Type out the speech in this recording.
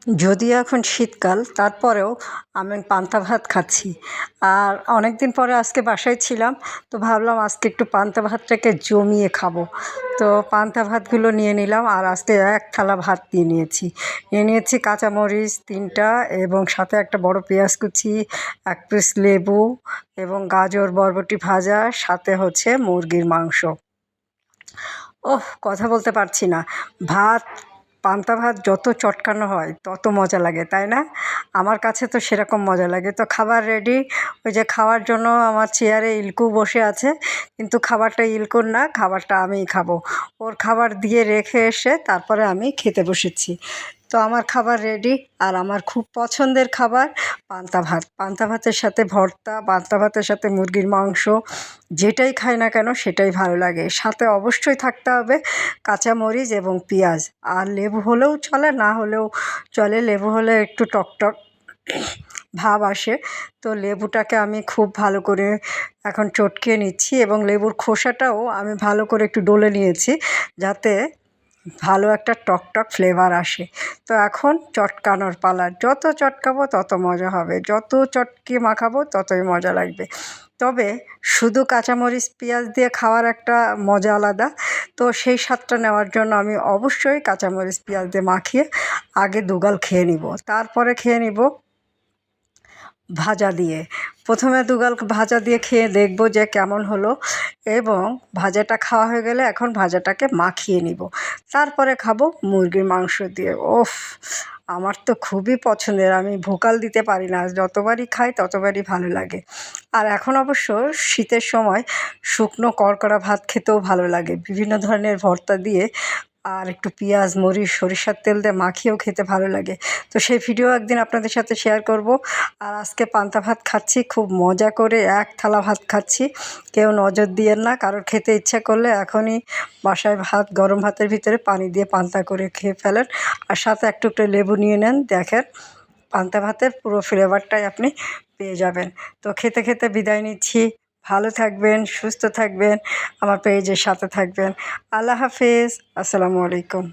যদিও এখন শীতকাল তারপরেও আমি পান্তা ভাত খাচ্ছি। আর অনেক দিন পরে আজকে বাসায় ছিলাম, তো ভাবলাম আজকে একটু পান্তা ভাতটাকে জমিয়ে খাবো। তো পান্তা ভাতগুলো নিয়ে নিলাম, আর আজকে এক থালা ভাত নিয়ে নিয়েছি কাঁচামরিচ 3টা, এবং সাথে একটা বড় পেঁয়াজ কুচি, 1 পিস লেবু, এবং গাজর বরবটি ভাজা, সাথে হচ্ছে মুরগির মাংস। ওহ, কথা বলতে পারছি না। ভাত, পান্তা ভাত যত চটকানো হয় তত মজা লাগে, তাই না? আমার কাছে তো সেরকম মজা লাগে। তো খাবার রেডি। ওই যে খাওয়ার জন্য আমার চেয়ারে ইলকু বসে আছে, কিন্তু খাবারটা ইলকুর না, খাবারটা আমিই খাবো। ওর খাবার দিয়ে রেখে এসে তারপরে আমি খেতে বসেছি। তো আমার খাবার রেডি, আর আমার খুব পছন্দের খাবার পান্তা ভাত। পান্তা ভাতের সাথে ভর্তা, পান্তা ভাতের সাথে মুরগির মাংস, যেটাই খাই না কেন সেটাই ভালো লাগে। সাথে অবশ্যই থাকতে হবে কাঁচামরিচ এবং পেঁয়াজ, আর লেবু হলেও চলে, না হলেও চলে। লেবু হলে একটু টকটক ভাব আসে। তো লেবুটাকে আমি খুব ভালো করে এখন চটকে নিচ্ছি, এবং লেবুর খোসাটাও আমি ভালো করে একটু ডলে নিয়েছি, যাতে ভালো একটা টকটক ফ্লেভার আসে। তো এখন চটকানোর পালা। যত চটকাবো তত মজা হবে, যত চটকে মাখাবো ততই মজা লাগবে। তবে শুধু কাঁচামরিচ পেঁয়াজ দিয়ে খাওয়ার একটা মজা আলাদা। তো সেই স্বাদটা নেওয়ার জন্য আমি অবশ্যই কাঁচামরিচ পেঁয়াজ দিয়ে মাখিয়ে আগে দুগাল খেয়ে নিব, তারপরে খেয়ে নিব ভাজা দিয়ে। প্রথমে দুগাল ভাজা দিয়ে খেয়ে দেখব যে কেমন হলো, এবং ভাজাটা খাওয়া হয়ে গেলে এখন ভাজাটাকে মাখিয়ে নিব, তারপরে খাবো মুরগির মাংস দিয়ে। ওফ, আমার তো খুবই পছন্দের, আমি ভোকাল দিতে পারি না, যতবারই খাই ততবারই ভালো লাগে। আর এখন অবশ্য শীতের সময় শুকনো কড়কড়া ভাত খেতেও ভালো লাগে, বিভিন্ন ধরনের ভর্তা দিয়ে, আর একটু পেঁয়াজ মরিচ সরিষার তেল দিয়ে মাখিয়েও খেতে ভালো লাগে। তো সেই ভিডিও একদিন আপনাদের সাথে শেয়ার করব। আর আজকে পান্তা ভাত খাচ্ছি, খুব মজা করে এক থালা ভাত খাচ্ছি। কেউ নজর দিয়েন না, কারোর খেতে ইচ্ছা করলে এখনই বাসায় ভাত, গরম ভাতের ভিতরে পানি দিয়ে পান্তা করে খেয়ে ফেলেন, আর সাথে একটু একটু লেবু নিয়ে নেন, দেখেন পান্তা ভাতের পুরো ফ্লেভারটাই আপনি পেয়ে যাবেন। তো খেতে খেতে বিদায় নিচ্ছি। ভালো থাকবেন, সুস্থ থাকবেন, আমার পেজের সাথে থাকবেন। আল্লাহ হাফেজ, আসসালামু আলাইকুম।